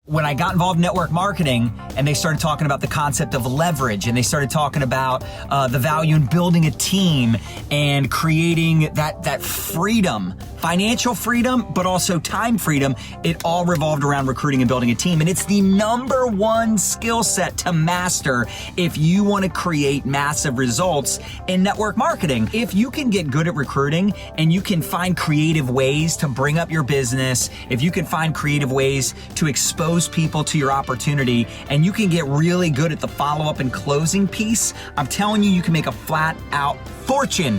When I got involved in network marketing and they started talking about the concept of leverage and they started talking about the value in building a team and creating that freedom, financial freedom, but also time freedom, it all revolved around recruiting and building a team. And it's the number one skill set to master if you want to create massive results in network marketing. If you can get good at recruiting and you can find creative ways to bring up your business, if you can find creative ways to expose people to your opportunity, and you can get really good at the follow-up and closing piece, I'm telling you, you can make a flat-out fortune.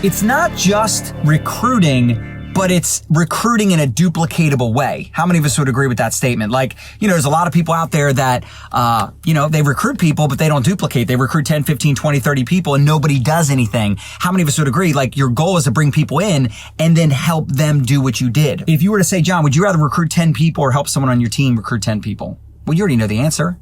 It's not just recruiting, but it's recruiting in a duplicatable way. How many of us would agree with that statement? Like, there's a lot of people out there that, they recruit people, but they don't duplicate. They recruit 10, 15, 20, 30 people and nobody does anything. How many of us would agree? Like, your goal is to bring people in and then help them do what you did. If you were to say, John, would you rather recruit 10 people or help someone on your team recruit 10 people? Well, you already know the answer.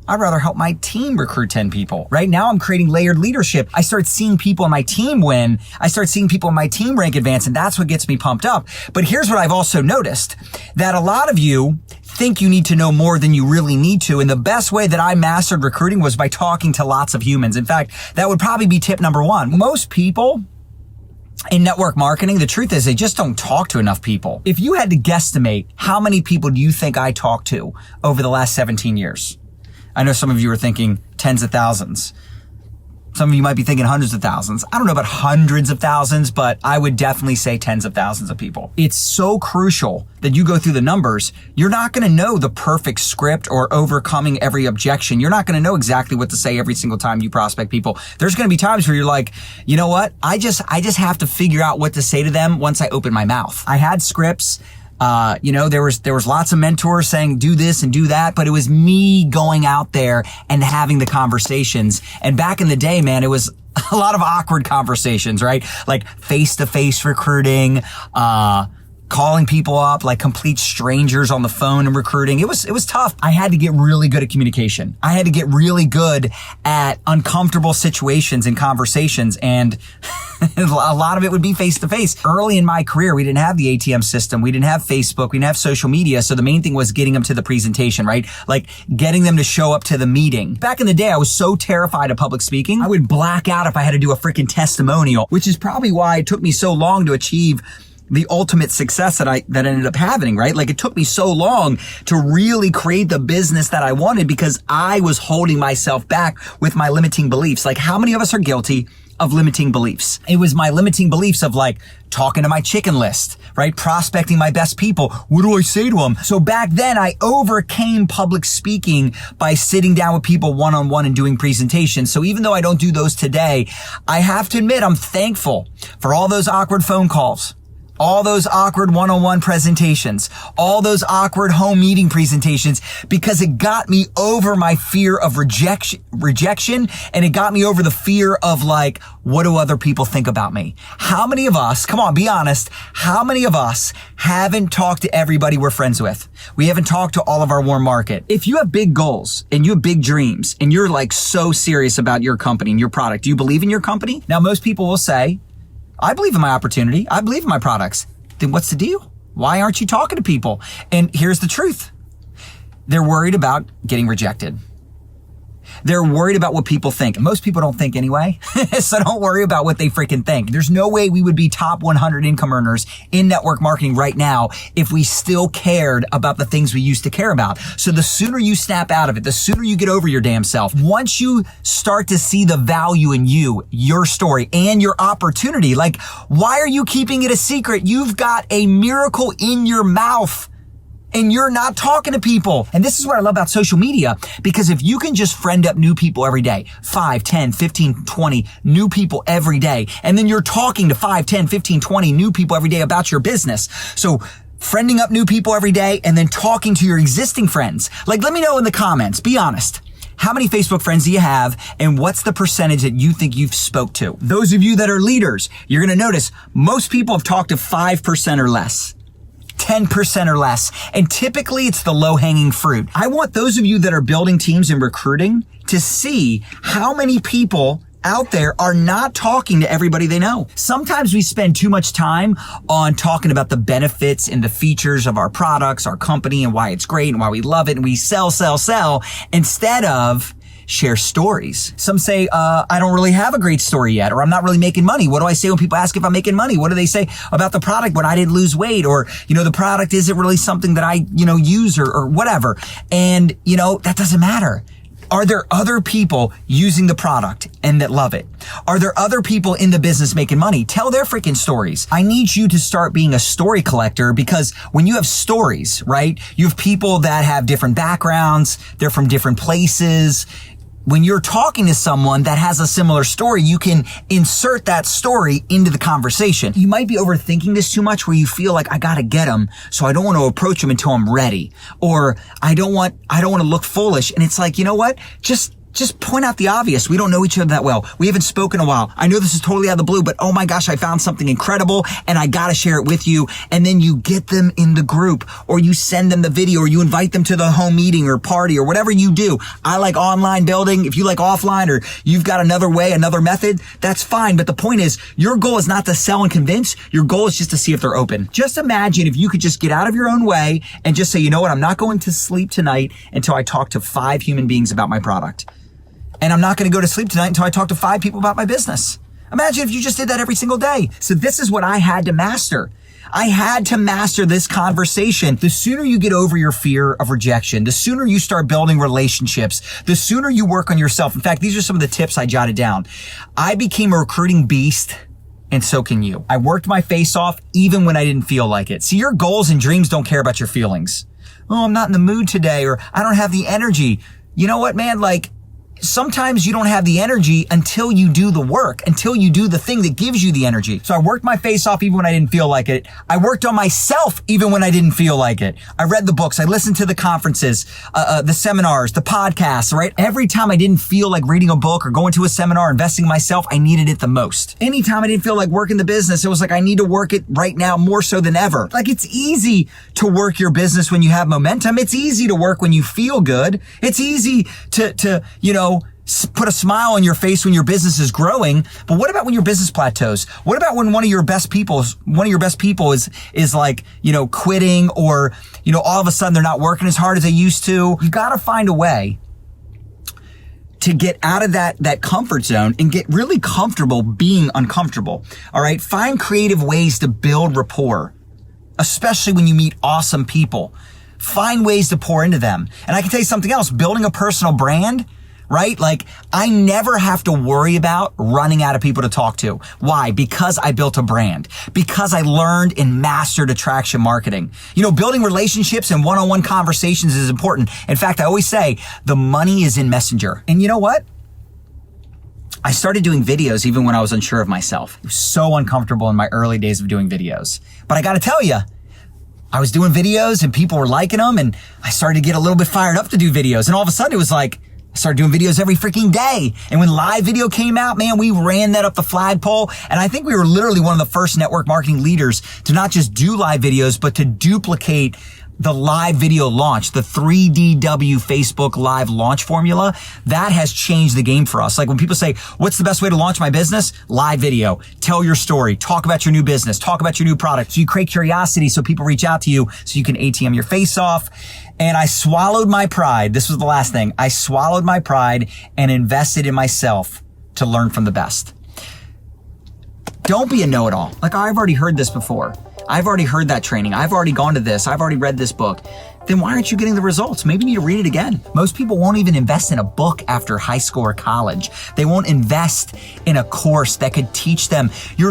I'd rather help my team recruit 10 people. Right now, I'm creating layered leadership. I start seeing people on my team win. I start seeing people on my team rank advance, and that's what gets me pumped up. But here's what I've also noticed, that a lot of you think you need to know more than you really need to. And the best way that I mastered recruiting was by talking to lots of humans. In fact, that would probably be tip number one. Most people in network marketing, the truth is they just don't talk to enough people. If you had to guesstimate, how many people do you think I talked to over the last 17 years? I know some of you are thinking tens of thousands. Some of you might be thinking hundreds of thousands. I don't know about hundreds of thousands, but I would definitely say tens of thousands of people. It's so crucial that you go through the numbers. You're not going to know the perfect script or overcoming every objection. You're not going to know exactly what to say every single time you prospect people. There's going to be times where you're like, you know what? I just have to figure out what to say to them once I open my mouth. I had scripts. There was lots of mentors saying do this and do that, but it was me going out there and having the conversations. And back in the day, man, it was a lot of awkward conversations, right? Like face-to-face recruiting, calling people up like complete strangers on the phone and recruiting. It was tough. I had to get really good at communication. I had to get really good at uncomfortable situations and conversations, and a lot of it would be face to face. Early in my career, we didn't have the ATM system. We didn't have Facebook. We didn't have social media. So the main thing was getting them to the presentation, right? Like getting them to show up to the meeting. Back in the day, I was so terrified of public speaking. I would black out if I had to do a freaking testimonial, which is probably why it took me so long to achieve the ultimate success that ended up having, right? Like it took me so long to really create the business that I wanted because I was holding myself back with my limiting beliefs. Like how many of us are guilty of limiting beliefs? It was my limiting beliefs of like talking to my chicken list, right? Prospecting my best people. What do I say to them? So back then I overcame public speaking by sitting down with people one-on-one and doing presentations. So even though I don't do those today, I have to admit I'm thankful for all those awkward phone calls, all those awkward one-on-one presentations, all those awkward home meeting presentations, because it got me over my fear of rejection, and it got me over the fear of like, what do other people think about me? How many of us, come on, be honest, how many of us haven't talked to everybody we're friends with? We haven't talked to all of our warm market. If you have big goals and you have big dreams and you're like so serious about your company and your product, do you believe in your company? Now, most people will say, I believe in my opportunity. I believe in my products. Then what's the deal? Why aren't you talking to people? And here's the truth. They're worried about getting rejected. They're worried about what people think. Most people don't think anyway, so don't worry about what they freaking think. There's no way we would be top 100 income earners in network marketing right now if we still cared about the things we used to care about. So the sooner you snap out of it, the sooner you get over your damn self. Once you start to see the value in you, your story, and your opportunity, like, why are you keeping it a secret? You've got a miracle in your mouth. And you're not talking to people. And this is what I love about social media, because if you can just friend up new people every day, 5, 10, 15, 20 new people every day, and then you're talking to 5, 10, 15, 20 new people every day about your business. So friending up new people every day and then talking to your existing friends. Like, let me know in the comments, be honest. How many Facebook friends do you have, and what's the percentage that you think you've spoke to? Those of you that are leaders, you're going to notice most people have talked to 5% or less. 10% or less. And typically it's the low-hanging fruit. I want those of you that are building teams and recruiting to see how many people out there are not talking to everybody they know. Sometimes we spend too much time on talking about the benefits and the features of our products, our company, and why it's great and why we love it, and we sell, instead of share stories. Some say, I don't really have a great story yet, or I'm not really making money. What do I say when people ask if I'm making money? What do they say about the product when I didn't lose weight? Or, the product isn't really something that I, use or whatever. And, that doesn't matter. Are there other people using the product and that love it? Are there other people in the business making money? Tell their freaking stories. I need you to start being a story collector, because when you have stories, right? You have people that have different backgrounds. They're from different places. When you're talking to someone that has a similar story, you can insert that story into the conversation. You might be overthinking this too much, where you feel like, I gotta get them, so I don't want to approach them until I'm ready. Or I don't want to look foolish. And it's like, you know what? Just point out the obvious. We don't know each other that well. We haven't spoken in a while. I know this is totally out of the blue, but oh my gosh, I found something incredible and I gotta share it with you. And then you get them in the group, or you send them the video, or you invite them to the home meeting or party or whatever you do. I like online building. If you like offline, or you've got another way, another method, that's fine. But the point is, your goal is not to sell and convince. Your goal is just to see if they're open. Just imagine if you could just get out of your own way and just say, you know what? I'm not going to sleep tonight until I talk to 5 human beings about my product. And I'm not going to go to sleep tonight until I talk to 5 people about my business. Imagine if you just did that every single day. So this is what I had to master. I had to master this conversation. The sooner you get over your fear of rejection, the sooner you start building relationships, the sooner you work on yourself. In fact, these are some of the tips I jotted down. I became a recruiting beast, and so can you. I worked my face off even when I didn't feel like it. See, your goals and dreams don't care about your feelings. Oh, I'm not in the mood today, or I don't have the energy. You know what, man? Sometimes you don't have the energy until you do the work, until you do the thing that gives you the energy. So I worked my face off even when I didn't feel like it. I worked on myself even when I didn't feel like it. I read the books. I listened to the conferences, the seminars, the podcasts, right? Every time I didn't feel like reading a book or going to a seminar, investing in myself, I needed it the most. Anytime I didn't feel like working the business, it was like, I need to work it right now more so than ever. It's easy to work your business when you have momentum. It's easy to work when you feel good. It's easy to put a smile on your face when your business is growing. But what about when your business plateaus? What about when one of your best people is quitting, or, all of a sudden they're not working as hard as they used to? You got to find a way to get out of that comfort zone and get really comfortable being uncomfortable. All right. Find creative ways to build rapport, especially when you meet awesome people. Find ways to pour into them. And I can tell you something else, building a personal brand, right? I never have to worry about running out of people to talk to. Why? Because I built a brand. Because I learned and mastered attraction marketing. Building relationships and one-on-one conversations is important. In fact, I always say the money is in Messenger. And you know what? I started doing videos even when I was unsure of myself. It was so uncomfortable in my early days of doing videos. But I got to tell you, I was doing videos and people were liking them, and I started to get a little bit fired up to do videos. And all of a sudden it was like, I started doing videos every freaking day. And when live video came out, man, we ran that up the flagpole. And I think we were literally one of the first network marketing leaders to not just do live videos, but to duplicate the live video launch, the 3DW Facebook live launch formula. That has changed the game for us. When people say, what's the best way to launch my business? Live video. Tell your story. Talk about your new business. Talk about your new product. So you create curiosity so people reach out to you so you can ATM your face off. And I swallowed my pride. This was the last thing. I swallowed my pride and invested in myself to learn from the best. Don't be a know-it-all. I've already heard this before. I've already heard that training. I've already gone to this. I've already read this book. Then why aren't you getting the results? Maybe you need to read it again. Most people won't even invest in a book after high school or college. They won't invest in a course that could teach them. You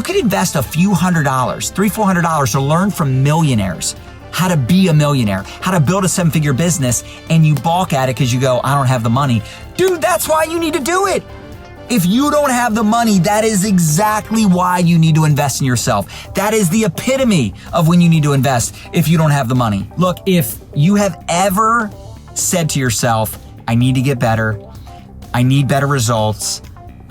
could invest a few $100, $300-400 to learn from millionaires how to be a millionaire, how to build a 7-figure business, and you balk at it because you go, I don't have the money. Dude, that's why you need to do it. If you don't have the money, that is exactly why you need to invest in yourself. That is the epitome of when you need to invest if you don't have the money. Look, if you have ever said to yourself, I need to get better, I need better results,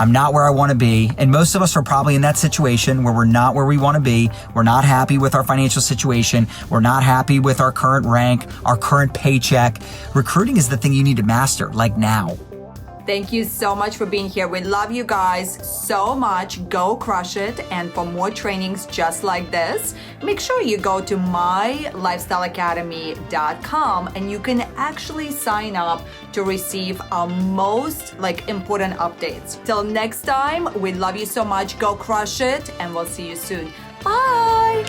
I'm not where I want to be. And most of us are probably in that situation where we're not where we want to be. We're not happy with our financial situation. We're not happy with our current rank, our current paycheck. Recruiting is the thing you need to master, now. Thank you so much for being here. We love you guys so much. Go crush it. And for more trainings just like this, make sure you go to mylifestyleacademy.com and you can actually sign up to receive our most important updates. Till next time, we love you so much. Go crush it and we'll see you soon. Bye.